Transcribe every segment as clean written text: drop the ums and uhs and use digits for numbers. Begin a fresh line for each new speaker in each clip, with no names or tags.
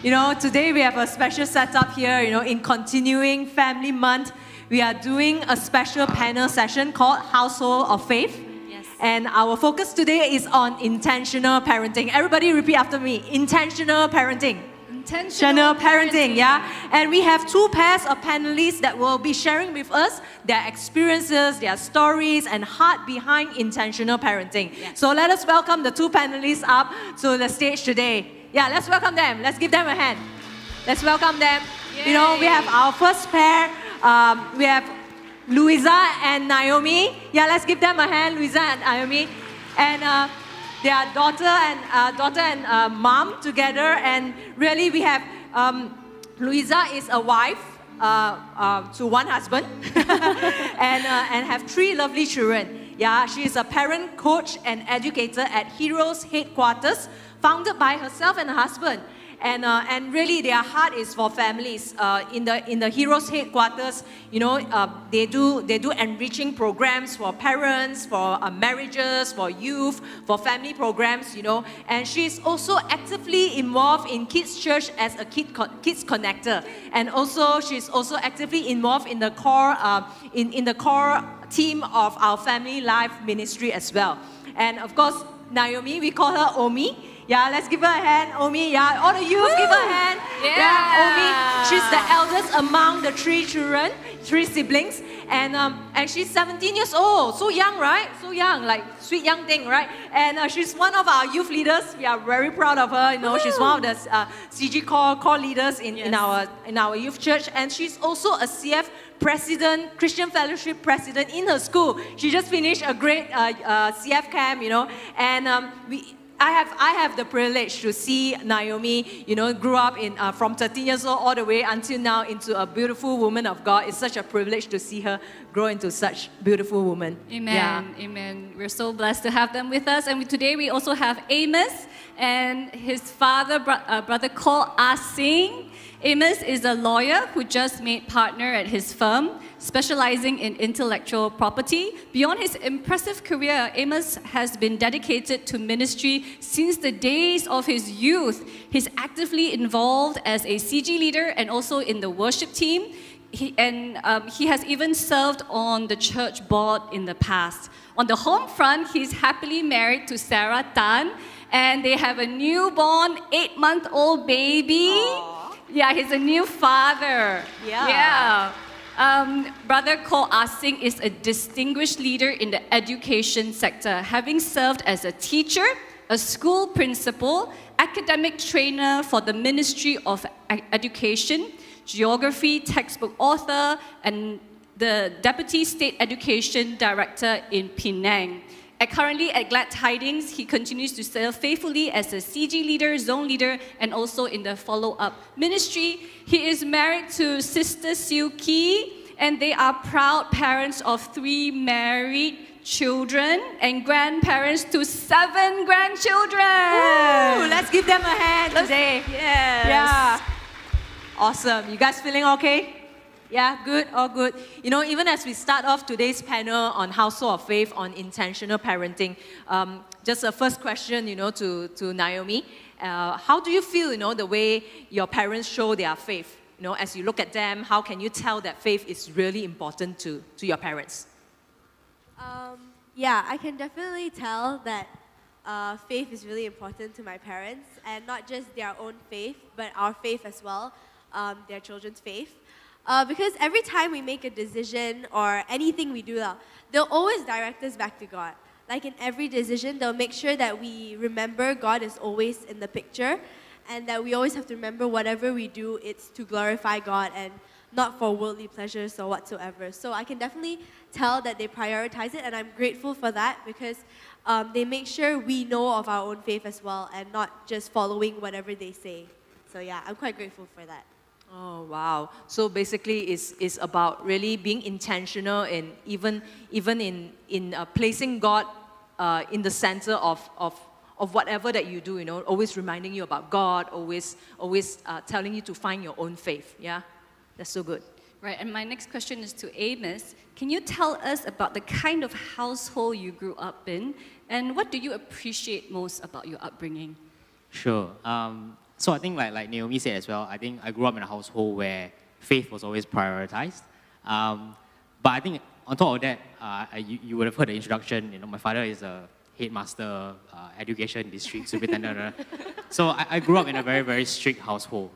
Today we have a special setup here, in continuing Family Month. We are doing a special panel session called Household of Faith.
Yes.
And our focus today is on intentional parenting. Everybody repeat after me. Intentional parenting.
Intentional parenting.
Yeah. And we have two pairs of panelists that will be sharing with us their experiences, their stories, and heart behind intentional parenting.
Yes.
So let us welcome the two panelists up to the stage today. Yeah, let's welcome them. Let's give them a hand. Let's welcome them.
Yay.
We have our first pair. We have Louisa and Naomi. Yeah, let's give them a hand, Louisa and Naomi. And their daughter and mom together. And really, we have Louisa is a wife to one husband and have three lovely children. Yeah, she is a parent, coach, and educator at Heroes Headquarters, founded by herself and her husband. And really, their heart is for families. In the Heroes Headquarters, they do enriching programs for parents, for marriages, for youth, for family programs. And she's also actively involved in Kids Church as a kids connector, and also she's also actively involved in the core in the core team of our Family Life ministry as well. And of course, Naomi, we call her Omi. Yeah, let's give her a hand, Omi. Yeah, all the youth, give her a hand.
Yeah.
Omi. She's the eldest among the three children, three siblings, and she's 17 years old. So young, right? So young, like sweet young thing, right? And she's one of our youth leaders. We are very proud of her. She's one of the CG core leaders in our youth church, and she's also a CF president, Christian Fellowship president in her school. She just finished a great CF camp, and I have the privilege to see Naomi, grew up from 13 years old all the way until now into a beautiful woman of God. It's such a privilege to see her grow into such beautiful woman.
Amen.
Yeah.
Amen. We're so blessed to have them with us. And today we also have Amos and his father, brother called Singh. Amos is a lawyer who just made partner at his firm, specializing in intellectual property. Beyond his impressive career, Amos has been dedicated to ministry since the days of his youth. He's actively involved as a CG leader and also in the worship team. He has even served on the church board in the past. On the home front, he's happily married to Sarah Tan, and they have a newborn 8-month-old baby.
Aww.
Yeah, he's a new father.
Yeah.
Brother Ko Singh is a distinguished leader in the education sector, having served as a teacher, a school principal, academic trainer for the Ministry of Education, geography textbook author, and the Deputy State Education Director in Penang. Currently at Glad Tidings, he continues to serve faithfully as a CG leader, zone leader, and also in the follow-up ministry. He is married to Sister Siu Ki, and they are proud parents of 3 married children and grandparents to 7 grandchildren.
Woo! Let's give them a hand today.
Yes.
Yeah. Awesome. You guys feeling okay? Yeah, good, all good. Even as we start off today's panel on Household of Faith on intentional parenting, just a first question, to Naomi. How do you feel, the way your parents show their faith? As you look at them, how can you tell that faith is really important to your parents?
Yeah, I can definitely tell that faith is really important to my parents, and not just their own faith, but our faith as well, their children's faith. Because every time we make a decision or anything we do, they'll always direct us back to God. Like in every decision, they'll make sure that we remember God is always in the picture, and that we always have to remember whatever we do, it's to glorify God and not for worldly pleasures or whatsoever. So I can definitely tell that they prioritize it, and I'm grateful for that because they make sure we know of our own faith as well and not just following whatever they say. So yeah, I'm quite grateful for that.
Oh, wow. So basically it's about really being intentional and even in placing God in the center of whatever that you do, always reminding you about God, always telling you to find your own faith. Yeah, that's so good.
Right, and my next question is to Amos. Can you tell us about the kind of household you grew up in, and what do you appreciate most about your upbringing?
Sure. So I think like Naomi said as well, I think I grew up in a household where faith was always prioritized. But I think on top of that, you would have heard the introduction. You know, my father is a headmaster, education district superintendent. So I grew up in a very, very strict household.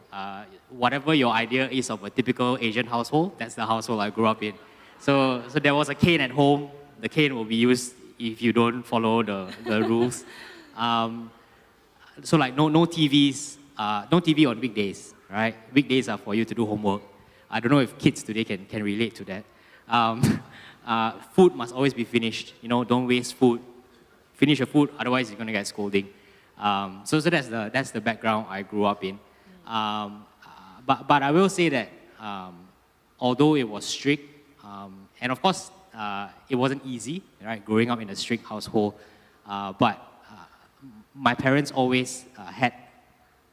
Whatever your idea is of a typical Asian household, that's the household I grew up in. So there was a cane at home. The cane will be used if you don't follow the rules. So like no TVs, no TV on weekdays, right? Weekdays are for you to do homework. I don't know if kids today can relate to that. Food must always be finished. You know, don't waste food. Finish your food, otherwise you're gonna get scolding. So that's the background I grew up in. But I will say that although it was strict, and of course it wasn't easy, right? Growing up in a strict household, but my parents always had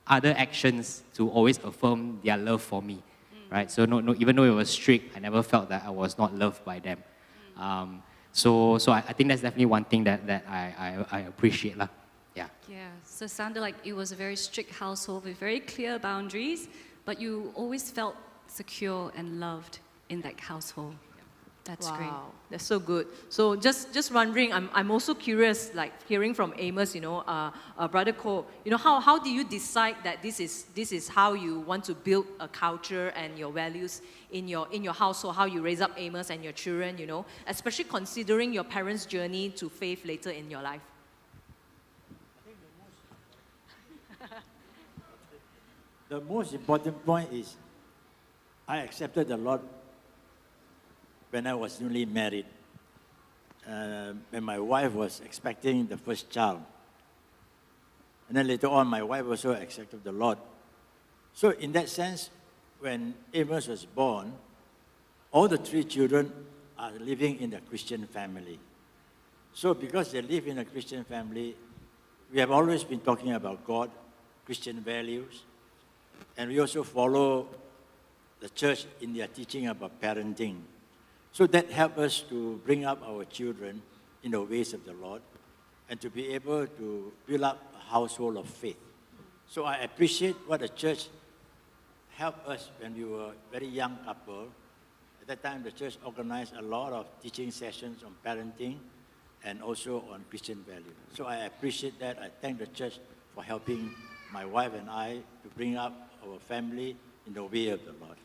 other actions to always affirm their love for me, right? So no, even though it was strict, I never felt that I was not loved by them. So I think that's definitely one thing that I appreciate lah. Yeah.
Yeah, so it sounded like it was a very strict household with very clear boundaries, but you always felt secure and loved in that household. That's great.
Wow, that's so good. So just wondering, I'm also curious, like hearing from Amos, you know, Brother Ko, you know, how do you decide that this is how you want to build a culture and your values in your household, how you raise up Amos and your children, you know, especially considering your parents' journey to faith later in your life?
The most important point is I accepted the Lord when I was newly married, when my wife was expecting the first child. And then later on, my wife also accepted the Lord. So in that sense, when Amos was born, all the three children are living in a Christian family. So because they live in a Christian family, we have always been talking about God, Christian values, and we also follow the church in their teaching about parenting. So that helped us to bring up our children in the ways of the Lord and to be able to build up a household of faith. So I appreciate what the church helped us when we were a very young couple. At that time, the church organized a lot of teaching sessions on parenting and also on Christian values. So I appreciate that. I thank the church for helping my wife and I to bring up our family in the way of the Lord.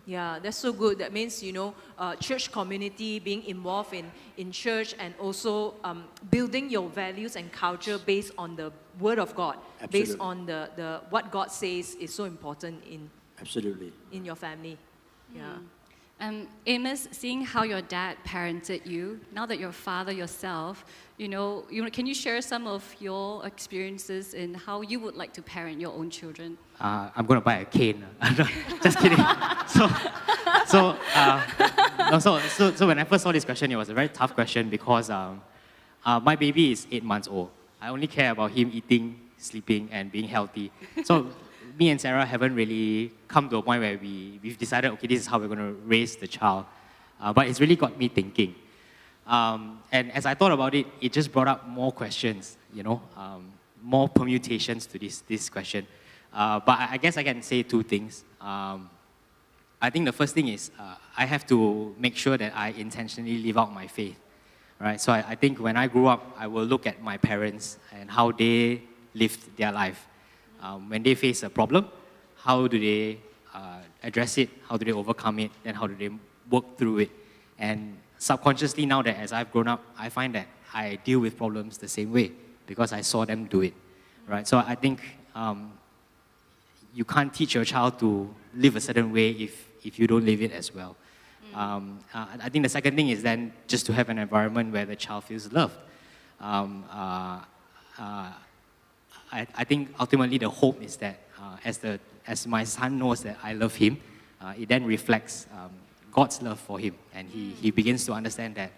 Yeah, that's so good. That means, you know, church community, being involved in church, and also building your values and culture based on the Word of God,
Absolutely.
based on the what God says is so important
Absolutely.
in your family. Yeah.
Amos, seeing how your dad parented you, now that you're a father yourself, you know, can you share some of your experiences in how you would like to parent your own children?
I'm going to buy a cane. Just kidding. So when I first saw this question, it was a very tough question because my baby is 8 months old. I only care about him eating, sleeping, and being healthy. So me and Sarah haven't really come to a point where we've decided, okay, this is how we're going to raise the child. But it's really got me thinking. And as I thought about it, it just brought up more questions, you know, more permutations to this question. But I guess I can say two things. I think the first thing is I have to make sure that I intentionally live out my faith, right? So I think when I grew up, I will look at my parents and how they lived their life. When they face a problem, how do they address it? How do they overcome it? And how do they work through it? And subconsciously now that as I've grown up, I find that I deal with problems the same way because I saw them do it, right? So I think you can't teach your child to live a certain way if you don't live it as well. I think the second thing is then just to have an environment where the child feels loved. I think ultimately the hope is that as my son knows that I love him, it then reflects God's love for him, and he begins to understand that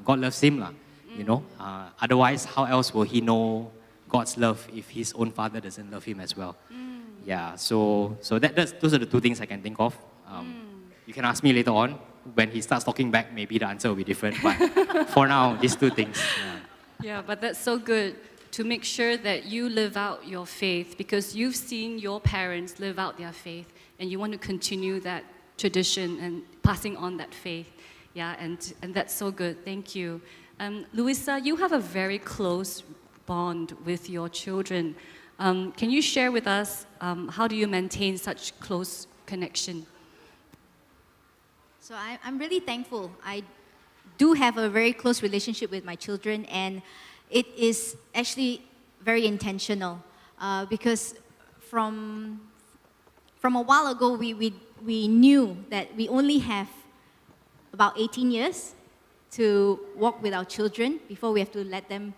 God loves him, you know. Otherwise, how else will he know God's love if his own father doesn't love him as well? Yeah, so those are the two things I can think of. You can ask me later on when he starts talking back. Maybe the answer will be different, but for now, these two things.
Yeah, but that's so good to make sure that you live out your faith because you've seen your parents live out their faith and you want to continue that tradition and passing on that faith. Yeah, and that's so good. Thank you. Louisa, you have a very close bond with your children. Can you share with us how do you maintain such close connection?
So I'm really thankful. I do have a very close relationship with my children, and it is actually very intentional because from a while ago, we knew that we only have about 18 years to walk with our children before we have to let them,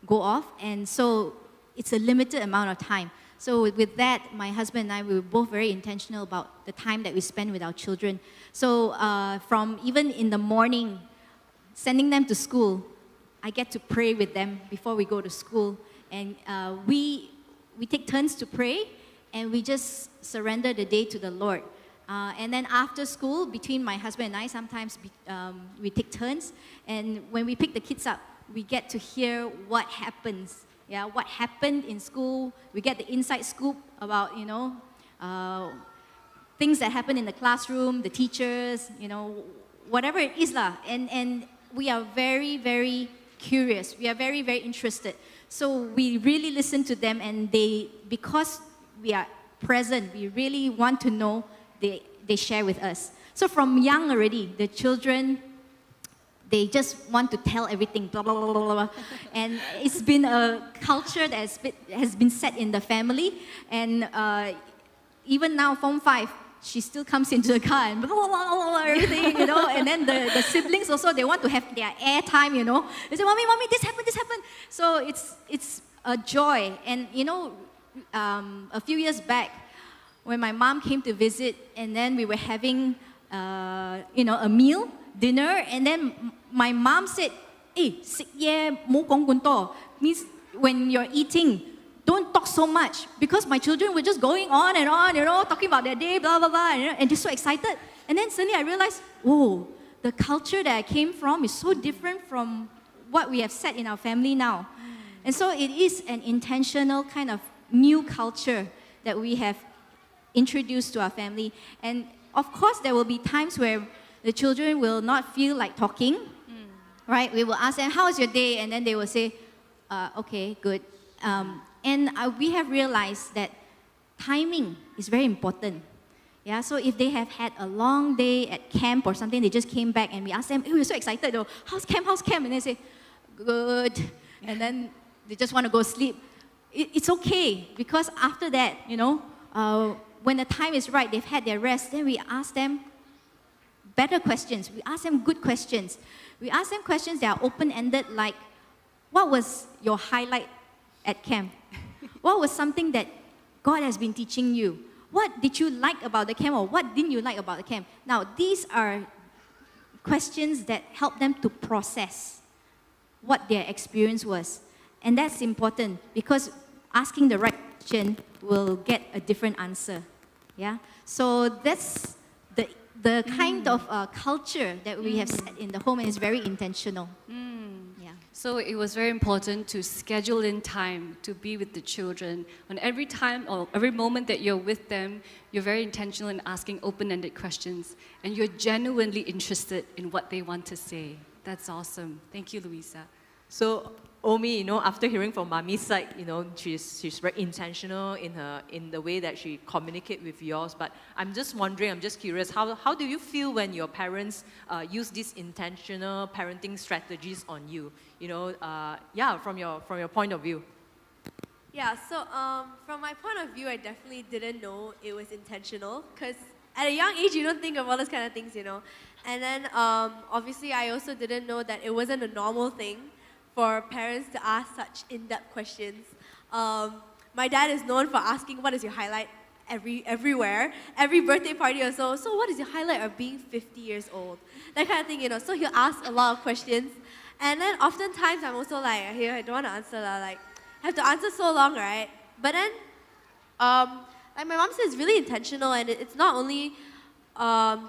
go off. And so it's a limited amount of time. So with that, my husband and I, we were both very intentional about the time that we spend with our children. So from even in the morning, sending them to school, I get to pray with them before we go to school. And we take turns to pray, and we just surrender the day to the Lord. And then after school, between my husband and I, sometimes we take turns. And when we pick the kids up, we get to hear what happens. Yeah, what happened in school. We get the inside scoop about, things that happen in the classroom, the teachers, whatever it is lah. And we are very, very curious. We are very, very interested. So we really listen to them, and because we are present, we really want to know, they share with us. So from young already, the children, they just want to tell everything, blah, blah, blah, blah, blah. And it's been a culture that has been set in the family. And even now, Form 5, she still comes into the car and blah, blah, blah, blah, everything, And then the siblings also, they want to have their airtime, They say, Mommy, this happened. So it's a joy. And, a few years back, when my mom came to visit, and then we were having, a meal, dinner, and then my mom said, means when you're eating, don't talk so much, because my children were just going on and on, talking about their day, blah, blah, blah, and just so excited. And then suddenly I realized, the culture that I came from is so different from what we have set in our family now. And so it is an intentional kind of new culture that we have introduced to our family. And of course, there will be times where the children will not feel like talking, right? We will ask them, how was your day? And then they will say, okay, good. And we have realized that timing is very important. Yeah, so if they have had a long day at camp or something, they just came back and we ask them, we're so excited though, how's camp? And they say, good. And then they just want to go sleep. It's okay, because after that, when the time is right, they've had their rest, then we ask them better questions. We ask them good questions. We ask them questions that are open-ended, like, what was your highlight at camp? What was something that God has been teaching you? What did you like about the camp, or what didn't you like about the camp? Now, these are questions that help them to process what their experience was. And that's important, because asking the right question will get a different answer. Yeah? So that's the kind of culture that we have set in the home, and it's very intentional. Yeah.
So it was very important to schedule in time to be with the children. And every time or every moment that you're with them, you're very intentional in asking open-ended questions, and you're genuinely interested in what they want to say. That's awesome. Thank you, Louisa.
So, Omi, after hearing from Mommy's side, she's very intentional in the way that she communicates with yours. But I'm just wondering, I'm just curious, how do you feel when your parents use these intentional parenting strategies on you? From your point of view.
Yeah, so from my point of view, I definitely didn't know it was intentional, because at a young age, you don't think of all those kind of things, And then obviously, I also didn't know that it wasn't a normal thing for parents to ask such in-depth questions. My dad is known for asking, what is your highlight everywhere, every birthday party or so. So what is your highlight of being 50 years old? That kind of thing, So he'll ask a lot of questions. And then oftentimes I'm also like, hey, I don't want to answer, I have to answer so long, right? But then, like my mom says, it's really intentional, and it's not only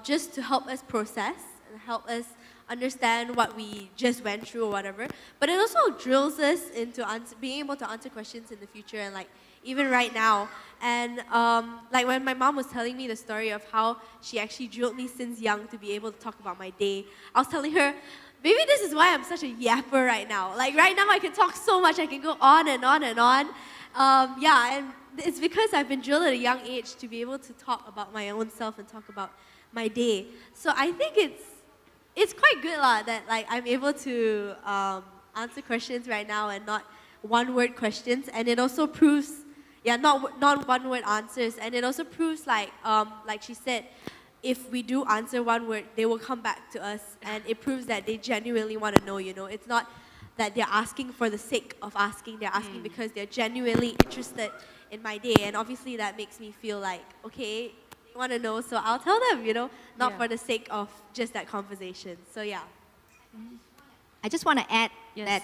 just to help us process and help us understand what we just went through or whatever. But it also drills us into being able to answer questions in the future and like even right now. And like when my mom was telling me the story of how she actually drilled me since young to be able to talk about my day, I was telling her, maybe this is why I'm such a yapper right now. Like right now I can talk so much, I can go on and on and on. Yeah, and it's because I've been drilled at a young age to be able to talk about my own self and talk about my day. So I think it's quite good that like I'm able to answer questions right now and not one-word questions, and it also proves, not one-word answers, and it also proves like she said, if we do answer one word, they will come back to us, and it proves that they genuinely want to know. It's not that they're asking for the sake of asking; they're asking because they're genuinely interested in my day, and obviously that makes me feel like, okay, they want to know, so I'll tell them, not for the sake of just that conversation. So yeah.
I just want to add that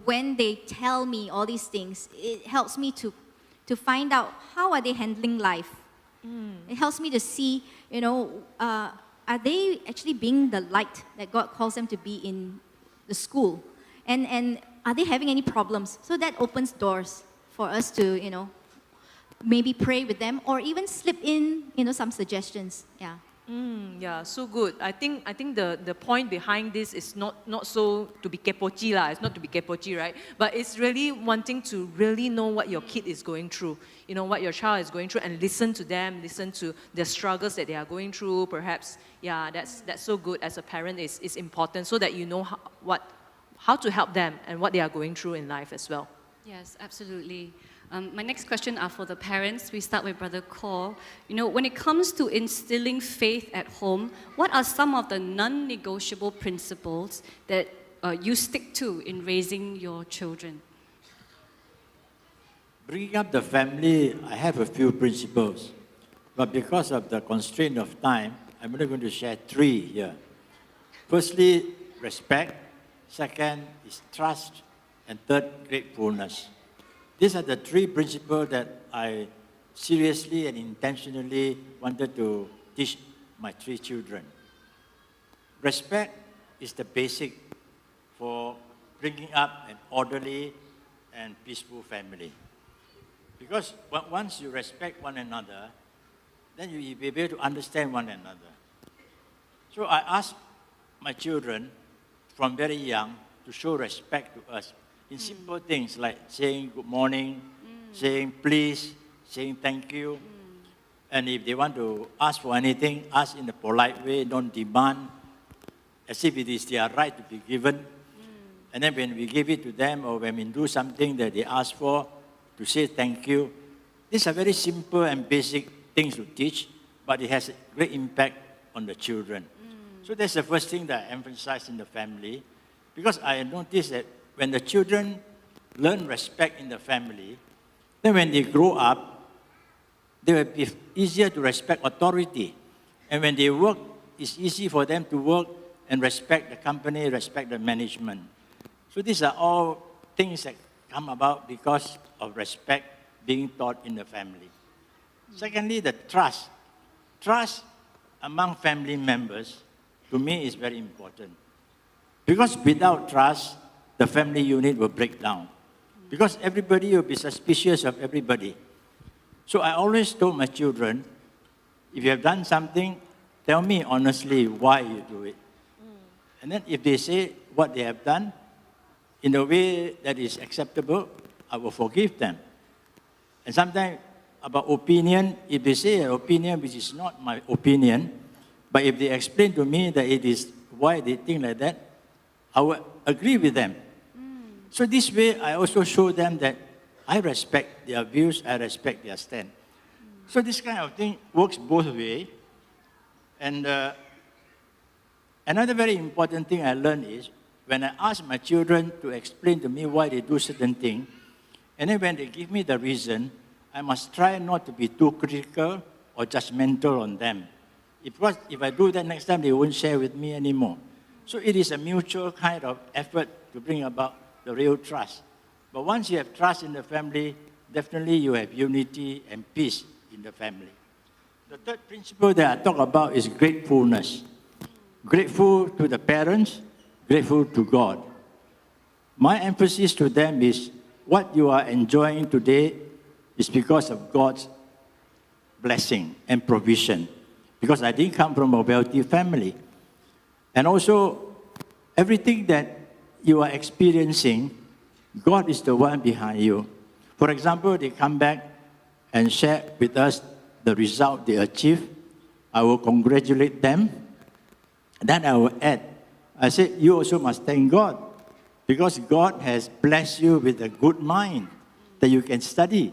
when they tell me all these things, it helps me to find out how are they handling life. It helps me to see, are they actually being the light that God calls them to be in the school, and are they having any problems? So that opens doors for us to maybe pray with them or even slip in some suggestions. Yeah.
Yeah, so good. I think the point behind this is not so to be kepochi lah. It's not to be kepochi, right? But it's really wanting to really know what your kid is going through. What your child is going through, and listen to them, listen to the struggles that they are going through. Perhaps, yeah, that's so good. As a parent, is important so that you know how to help them and what they are going through in life as well.
Yes, absolutely. My next question are for the parents. We start with Brother Cole. When it comes to instilling faith at home, what are some of the non-negotiable principles that you stick to in raising your children?
Bringing up the family, I have a few principles. But because of the constraint of time, I'm only going to share 3 here. Firstly, respect. Second is trust. And third, gratefulness. These are the 3 principles that I seriously and intentionally wanted to teach my 3 children. Respect is the basic for bringing up an orderly and peaceful family. Because once you respect one another, then you will be able to understand one another. So I ask my children from very young to show respect to us in simple things like saying good morning, saying please, saying thank you. And if they want to ask for anything, ask in a polite way, don't demand, as if it is their right to be given. And then when we give it to them or when we do something that they ask for, to say thank you. These are very simple and basic things to teach, but it has a great impact on the children. So that's the first thing that I emphasize in the family, because I noticed that when the children learn respect in the family, then when they grow up, they will be easier to respect authority. And when they work, it's easy for them to work and respect the company, respect the management. So these are all things that come about because of respect being taught in the family. Secondly, the trust. Trust among family members, to me, is very important. Because without trust, the family unit will break down. Because everybody will be suspicious of everybody. So I always told my children, if you have done something, tell me honestly why you do it. And then if they say what they have done in a way that is acceptable, I will forgive them. And sometimes about opinion, if they say an opinion which is not my opinion, but if they explain to me that it is why they think like that, I will agree with them. So this way, I also show them that I respect their views, I respect their stand. So this kind of thing works both ways. And another very important thing I learned is, when I ask my children to explain to me why they do certain things, and then when they give me the reason, I must try not to be too critical or judgmental on them. Because if I do that next time, they won't share with me anymore. So it is a mutual kind of effort to bring about the real trust. But once you have trust in the family, definitely you have unity and peace in the family. The third principle that I talk about is gratefulness. grateful to the parents, grateful to God. My emphasis to them is what you are enjoying today is because of God's blessing and provision. Because I didn't come from a wealthy family. And also, everything that you are experiencing, God is the one behind you. For example, they come back and share with us the result they achieved. I will congratulate them. Then I will add, I said, you also must thank God because God has blessed you with a good mind that you can study.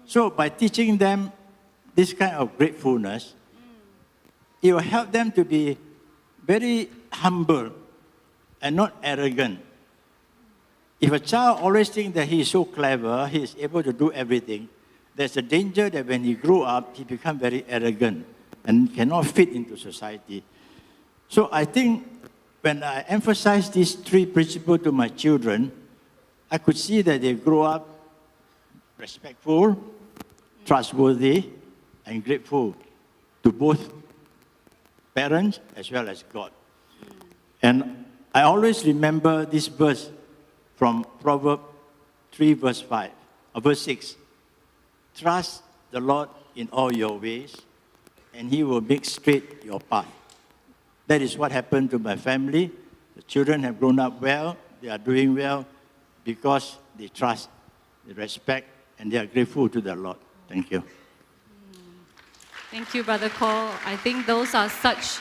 So by teaching them this kind of gratefulness, it will help them to be very humble and not arrogant. If a child always thinks that he is so clever, he is able to do everything, there's a danger that when he grows up, he becomes very arrogant and cannot fit into society. So I think when I emphasize these three principles to my children, I could see that they grow up respectful, trustworthy, and grateful to both parents as well as God. And I always remember this verse from Proverbs 3 verse 5, or verse 6. Trust the Lord in all your ways, and he will make straight your path. That is what happened to my family. The children have grown up well, they are doing well, because they trust, they respect, and they are grateful to the Lord. Thank you.
Thank you, Brother Cole. I think those are such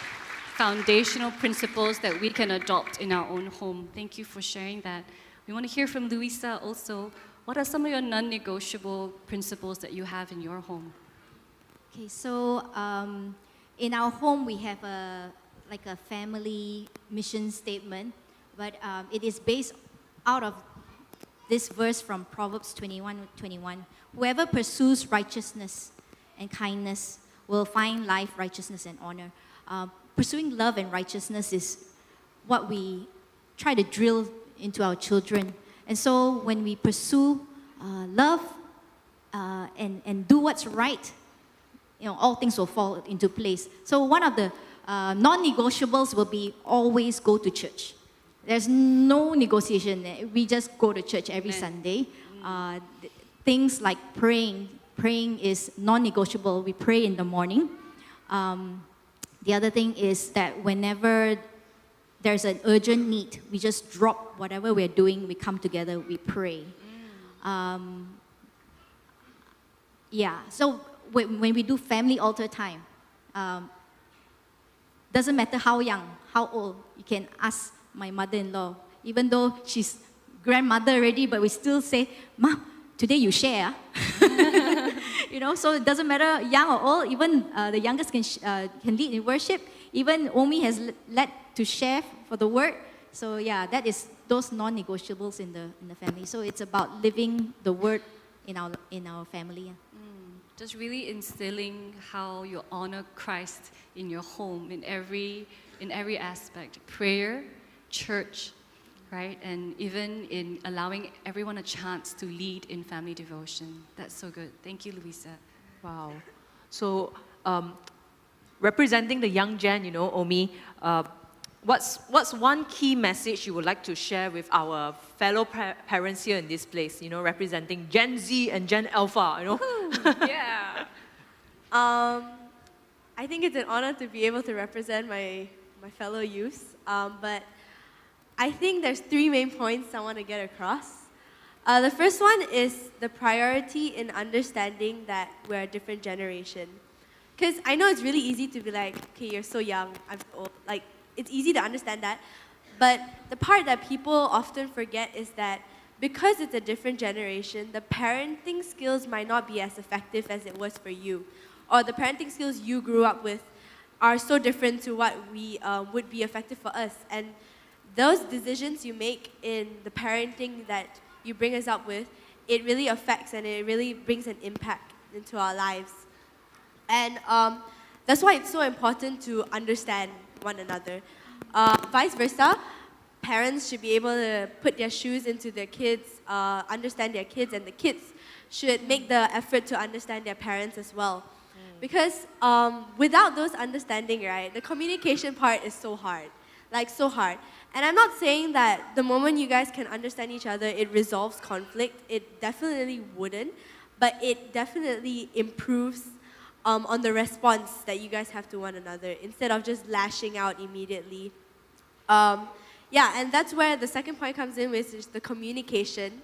foundational principles that we can adopt in our own home. Thank you for sharing that. We want to hear from Louisa also. What are some of your non-negotiable principles that you have in your home?
Okay, so in our home we have a family mission statement, but it is based out of this verse from Proverbs 21:21. Whoever pursues righteousness and kindness will find life, righteousness, and honor. Pursuing love and righteousness is what we try to drill into our children. And so when we pursue love and do what's right, all things will fall into place. So one of the non-negotiables will be always go to church. There's no negotiation. We just go to church every Sunday. Things like praying is non-negotiable. We pray in the morning. The other thing is that whenever there's an urgent need, we just drop whatever we're doing, we come together, we pray. So when we do family altar time, doesn't matter how young, how old, you can ask my mother-in-law, even though she's grandmother already, but we still say, Mom, today you share. So it doesn't matter young or old, even the youngest can lead in worship. Even Omi has led to share for the word. So that is those non-negotiables in the family. So it's about living the word in our family.
Just really instilling how you honor Christ in your home in every aspect. Prayer, church, right? And even in allowing everyone a chance to lead in family devotion. That's so good. Thank you, Louisa.
Wow. So, representing the young gen, Omi, what's one key message you would like to share with our fellow parents here in this place, representing Gen Z and Gen Alpha,
Yeah.
I think it's an honor to be able to represent my fellow youths, but I think there's three main points I want to get across. The first one is the priority in understanding that we're a different generation. Because I know it's really easy to be like, okay, you're so young, I'm so old. Like, it's easy to understand that. But the part that people often forget is that because it's a different generation, the parenting skills might not be as effective as it was for you. Or the parenting skills you grew up with are so different to what would be effective for us. And those decisions you make in the parenting that you bring us up with, it really affects and it really brings an impact into our lives. And that's why it's so important to understand one another. Vice versa, parents should be able to put their shoes into their kids, understand their kids, and the kids should make the effort to understand their parents as well. Because without those understanding, right, the communication part is so hard. Like, so hard. And I'm not saying that the moment you guys can understand each other, it resolves conflict. It definitely wouldn't. But it definitely improves on the response that you guys have to one another instead of just lashing out immediately. Yeah, and that's where the second point comes in, which is the communication.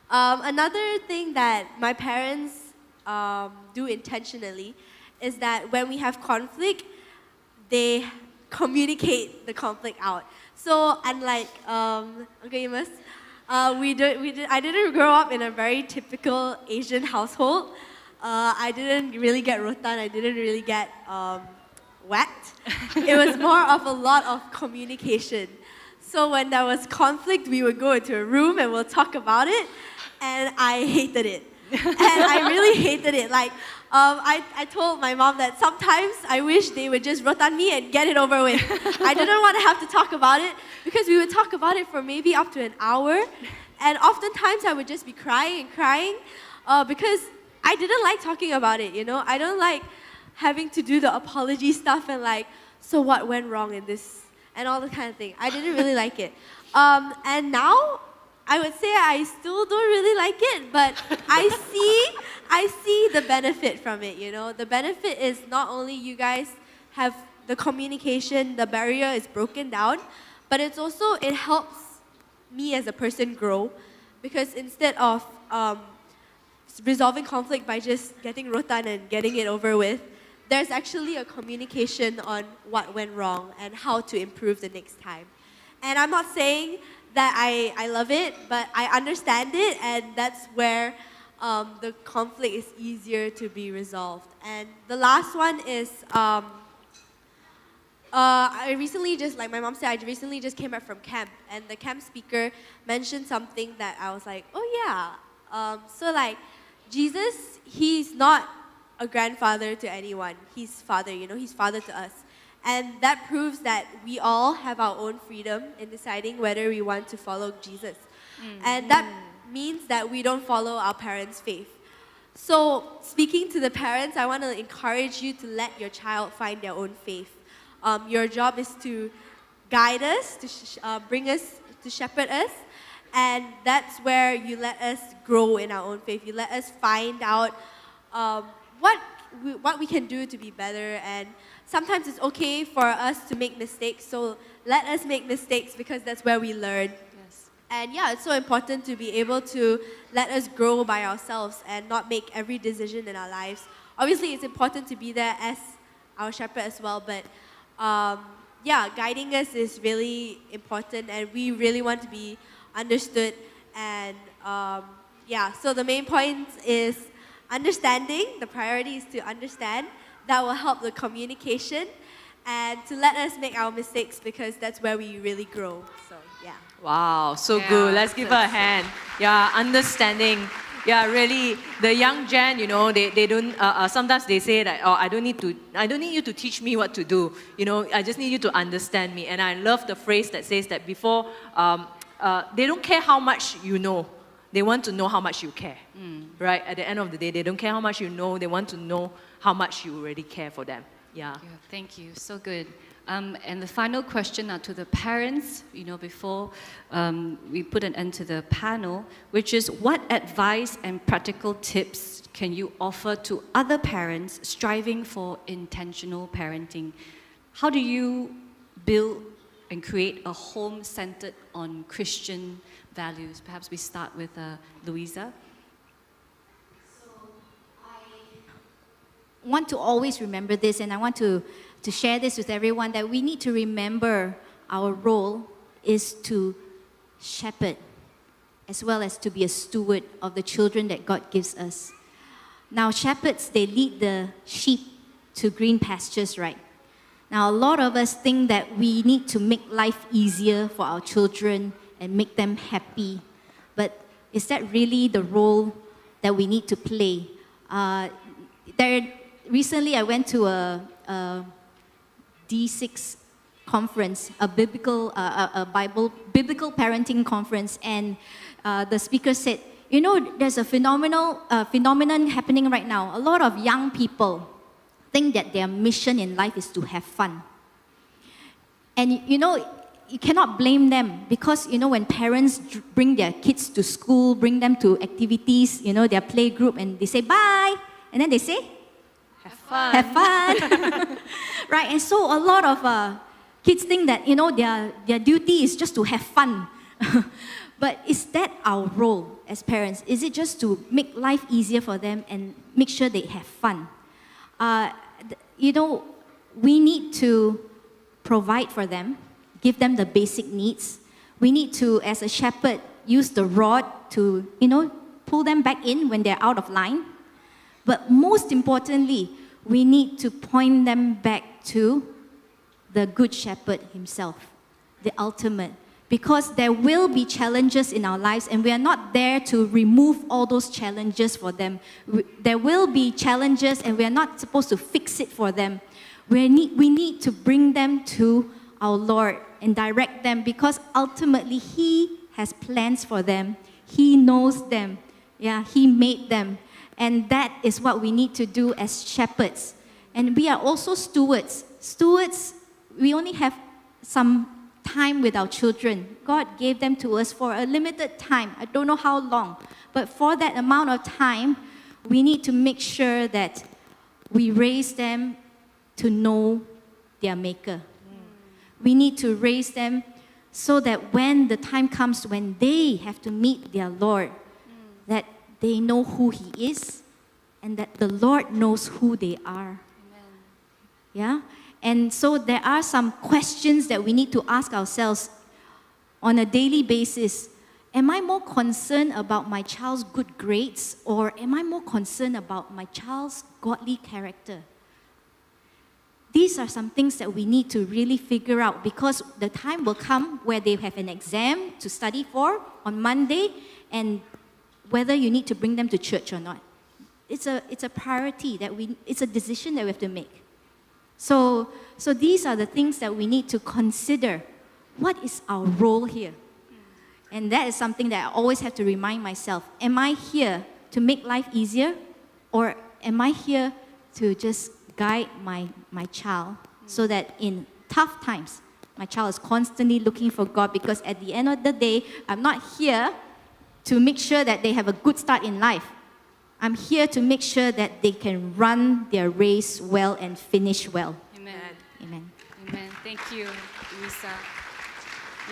Another thing that my parents do intentionally is that when we have conflict, they communicate the conflict out. So unlike, okay, you must. I didn't grow up in a very typical Asian household. I didn't really get rotan. I didn't really get whacked. It was more of a lot of communication. So when there was conflict, we would go into a room and we'll talk about it. And I hated it. And I really hated it. Like, I told my mom that sometimes I wish they would just rotan me and get it over with. I didn't want to have to talk about it because we would talk about it for maybe up to an hour. And oftentimes I would just be crying and crying because I didn't like talking about it, you know? I don't like having to do the apology stuff and like, so what went wrong in this? And all that kind of thing. I didn't really like it. And now, I would say I still don't really like it, but I see the benefit from it, you know? The benefit is not only you guys have the communication, the barrier is broken down, but it's also, it helps me as a person grow because instead of resolving conflict by just getting rotan and getting it over with, there's actually a communication on what went wrong and how to improve the next time. And I'm not saying that I love it, but I understand it, and that's where the conflict is easier to be resolved. And the last one is, I recently just, like my mom said, I recently just came back from camp, and the camp speaker mentioned something that I was like, oh yeah. So like, Jesus, he's not a grandfather to anyone. He's father, you know, he's father to us. And that proves that we all have our own freedom in deciding whether we want to follow Jesus. And that means that we don't follow our parents' faith. So speaking to the parents, I want to encourage you to let your child find their own faith. Your job is to guide us, to bring us, to shepherd us. And that's where you let us grow in our own faith. You let us find out what we can do to be better. And sometimes it's okay for us to make mistakes. So let us make mistakes because that's where we learn.
Yes.
And yeah, it's so important to be able to let us grow by ourselves and not make every decision in our lives. Obviously, it's important to be there as our shepherd as well, but yeah, guiding us is really important, and we really want to be understood. And yeah, so the main point is understanding. The priority is to understand. That will help the communication and to let us make our mistakes because that's where we really grow. So yeah.
Wow, so
Yeah,
good. Let's give her a hand. Yeah, understanding. Yeah, really, the young gen, you know, they don't. Sometimes they say that, oh, I don't need you to teach me what to do. You know, I just need you to understand me. And I love the phrase that says that before, they don't care how much you know. They want to know how much you care. Right? At the end of the day, they don't care how much you know. They want to know how much you already care for them. Yeah.
Yeah, thank you. So good. And the final question now to the parents, you know, before we put an end to the panel, which is what advice and practical tips can you offer to other parents striving for intentional parenting? How do you build and create a home centered on Christian values? Perhaps we start with Louisa.
Want to always remember this, and I want to share this with everyone, that we need to remember our role is to shepherd as well as to be a steward of the children that God gives us. Now, shepherds, they lead the sheep to green pastures, right? Now, a lot of us think that we need to make life easier for our children and make them happy. But is that really the role that we need to play? Recently, I went to a D6 conference, a biblical parenting conference, and the speaker said, you know, there's a phenomenon happening right now. A lot of young people think that their mission in life is to have fun. And you know, you cannot blame them because, you know, when parents bring their kids to school, bring them to activities, you know, their play group, and they say bye, and then they say,
Have fun.
have fun. Right? And so a lot of kids think that, you know, their duty is just to have fun. But is that our role as parents? Is it just to make life easier for them and make sure they have fun? You know, we need to provide for them, give them the basic needs. We need to, as a shepherd, use the rod to, you know, pull them back in when they're out of line. But most importantly, we need to point them back to the Good Shepherd himself, the ultimate. Because there will be challenges in our lives, and we are not there to remove all those challenges for them. There will be challenges, and we are not supposed to fix it for them. We need to bring them to our Lord and direct them, because ultimately He has plans for them. He knows them. Yeah, He made them. And that is what we need to do as shepherds. And we are also stewards. Stewards, we only have some time with our children. God gave them to us for a limited time. I don't know how long. But for that amount of time, we need to make sure that we raise them to know their Maker. We need to raise them so that when the time comes when they have to meet their Lord, that they know who He is and that the Lord knows who they are. Yeah? And so there are some questions that we need to ask ourselves on a daily basis. Am I more concerned about my child's good grades, or am I more concerned about my child's godly character? These are some things that we need to really figure out, because the time will come where they have an exam to study for on Monday, and whether you need to bring them to church or not. It's a priority it's a decision that we have to make. So these are the things that we need to consider. What is our role here? And that is something that I always have to remind myself. Am I here to make life easier? Or am I here to just guide my child so that in tough times, my child is constantly looking for God? Because at the end of the day, I'm not here to make sure that they have a good start in life. I'm here to make sure that they can run their race well and finish well.
Amen.
Amen.
Amen. Thank you, Lisa.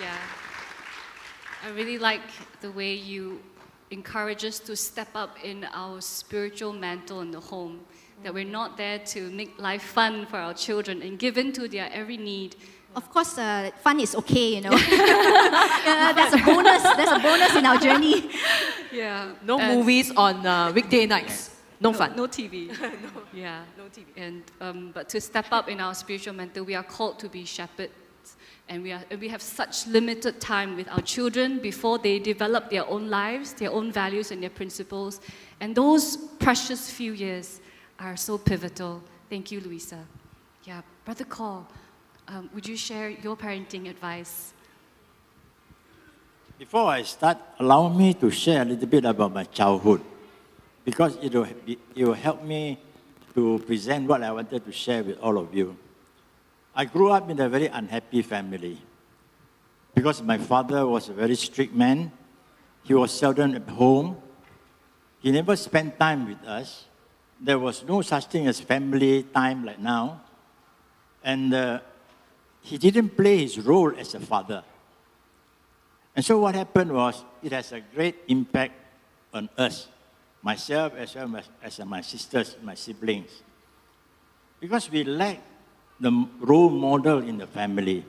Yeah. I really like the way you encourage us to step up in our spiritual mantle in the home. That we're not there to make life fun for our children and give in to their every need.
Of course, fun is okay, you know. That's a bonus. That's a bonus in our journey.
Yeah.
No movies on weekday nights. No fun.
No TV. Yeah.
No TV.
And but to step up in our spiritual mentor, we are called to be shepherds, and we have such limited time with our children before they develop their own lives, their own values, and their principles. And those precious few years are so pivotal. Thank you, Louisa. Yeah, Brother Cole, would you share your parenting advice?
Before I start, allow me to share a little bit about my childhood, because it will help me to present what I wanted to share with all of you. I grew up in a very unhappy family because my father was a very strict man. He was seldom at home. He never spent time with us. There was no such thing as family time like now. And he didn't play his role as a father. And so what happened was, it has a great impact on us, myself as well as my sisters, my siblings. Because we lack the role model in the family.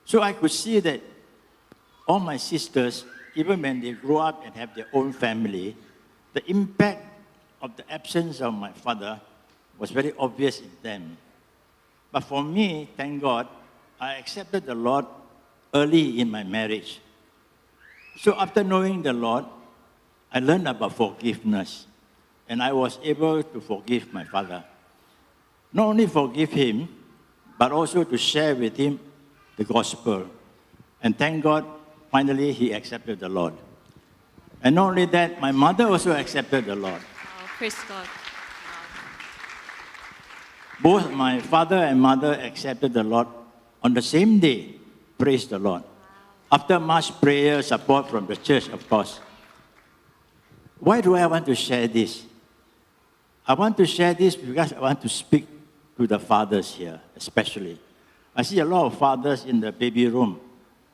So I could see that all my sisters, even when they grow up and have their own family, the impact of the absence of my father was very obvious in them. But for me, thank God, I accepted the Lord early in my marriage. So after knowing the Lord, I learned about forgiveness. And I was able to forgive my father. Not only forgive him, but also to share with him the gospel. And thank God, finally he accepted the Lord. And not only that, my mother also accepted the Lord.
Oh, praise God.
Both my father and mother accepted the Lord on the same day. Praise the Lord. After much prayer, support from the church, of course. Why do I want to share this? I want to share this because I want to speak to the fathers here, especially. I see a lot of fathers in the baby room.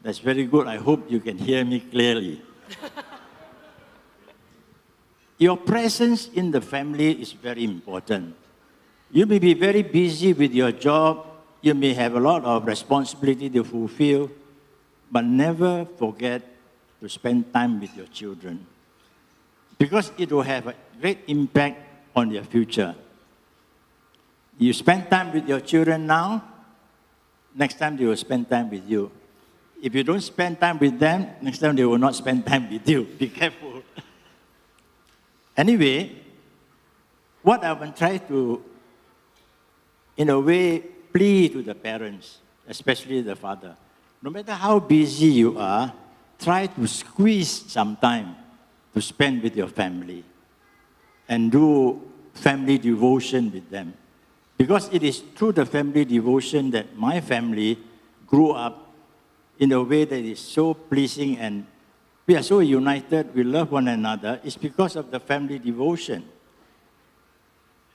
That's very good. I hope you can hear me clearly. Your presence in the family is very important. You may be very busy with your job. You may have a lot of responsibility to fulfill, but never forget to spend time with your children, because it will have a great impact on their future. You spend time with your children now, next time they will spend time with you. If you don't spend time with them, next time they will not spend time with you. Be careful. Anyway, what I will try to, in a way, plead to the parents, especially the father. No matter how busy you are, try to squeeze some time to spend with your family and do family devotion with them. Because it is through the family devotion that my family grew up in a way that is so pleasing, and we are so united, we love one another. It's because of the family devotion.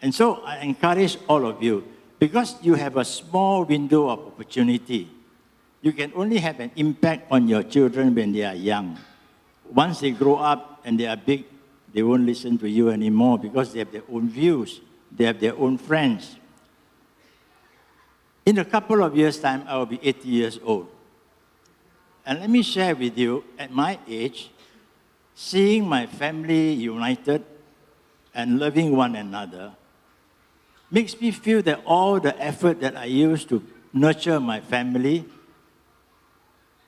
And so I encourage all of you, because you have a small window of opportunity. You can only have an impact on your children when they are young. Once they grow up and they are big, they won't listen to you anymore because they have their own views. They have their own friends. In a couple of years' time, I will be 80 years old. And let me share with you, at my age, seeing my family united and loving one another makes me feel that all the effort that I used to nurture my family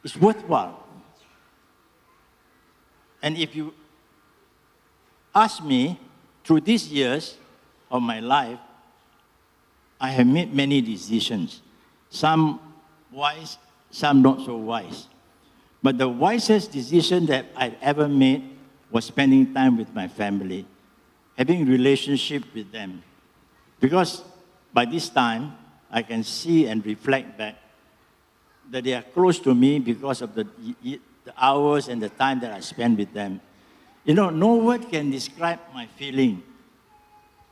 is worthwhile. And if you ask me, through these years of my life, I have made many decisions. Some wise, some not so wise. But the wisest decision that I've ever made was spending time with my family, having relationship with them. Because by this time, I can see and reflect back that they are close to me because of the hours and the time that I spend with them. You know, no word can describe my feeling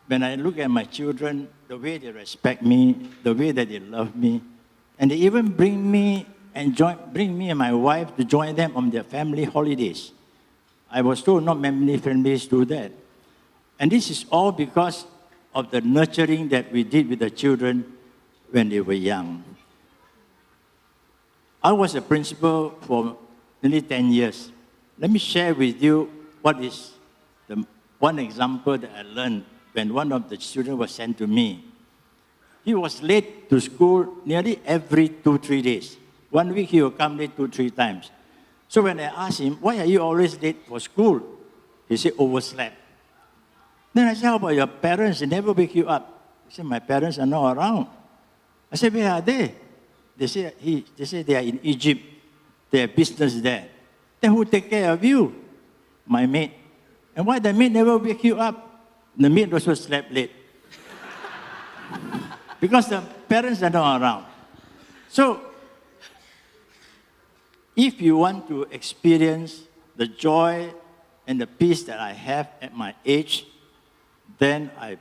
when I look at my children, the way they respect me, the way that they love me, and they even bring me and my wife to join them on their family holidays. I was told not many families do that. And this is all because of the nurturing that we did with the children when they were young. I was a principal for nearly 10 years. Let me share with you what is the one example that I learned when one of the children was sent to me. He was late to school nearly every 2-3 days. 1 week he will come late 2-3 times. So when I asked him, why are you always late for school? He said, overslept. Then I said, how about your parents? They never wake you up. He said, my parents are not around. I said, where are they? They say they are in Egypt. They have business there. Then who take care of you? My maid. And why the maid never wake you up? The maid also slept late. Because the parents are not around. So, if you want to experience the joy and the peace that I have at my age, then I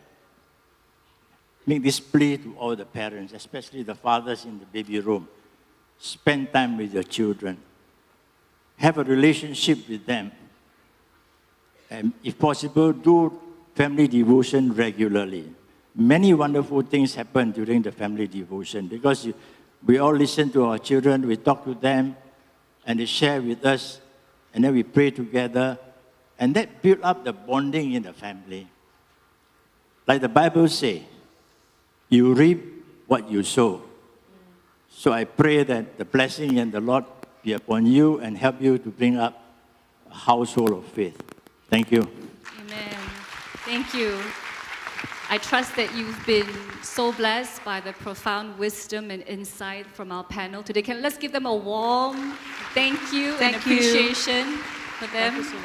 make this plea to all the parents, especially the fathers in the baby room. Spend time with your children. Have a relationship with them. And if possible, do family devotion regularly. Many wonderful things happen during the family devotion because we all listen to our children, we talk to them, and they share with us, and then we pray together, and that builds up the bonding in the family. Like the Bible says, you reap what you sow. So I pray that the blessing and the Lord be upon you and help you to bring up a household of faith. Thank you.
Amen. Thank you. I trust that you've been so blessed by the profound wisdom and insight from our panel today. Let's give them a warm thank you and
Thank you.
appreciation for them.
Thank you so much.